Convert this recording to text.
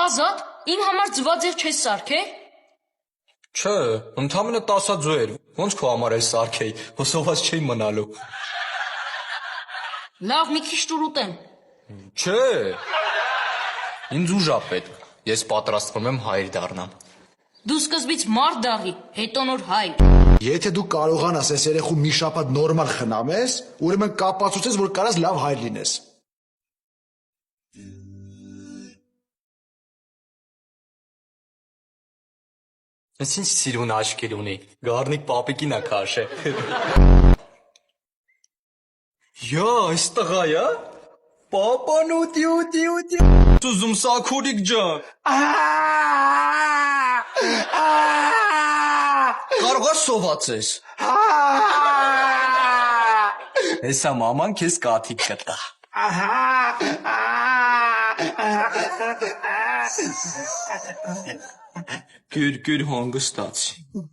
Ազատ, իմ համար ձվածեղ չես սարքել։ Չէ, ընդամենը 10 ձու էր, ոնց քո համար էլ սարքեի, հոսոված չէի մնալու։ Լավ, մի քիչ տուր ուտեմ։ Չէ, ինձ ուժ ա պետք, ես պատրաստվում եմ հայր դառնամ։ Դու սկզբից մարդ դառի, հետո նոր հայ։ Եթե դու կարողանաս այս երեխու մի շաբաթ նորմալ խնամես, ուրեմն կապացուցես, որ կարաս լավ հայր լինես։ Ես ինչ սիրուն աչքեր ունի, գառնիկ պապիկին ա քաշե։ Յա, այս տղայա, պապան ուտի, ուզում սաքուրիկ ջան։ Կարող ես սոված ես։ Հեսա մաման քեզ կաթիկ կտա։ Կյուր հանգստացի։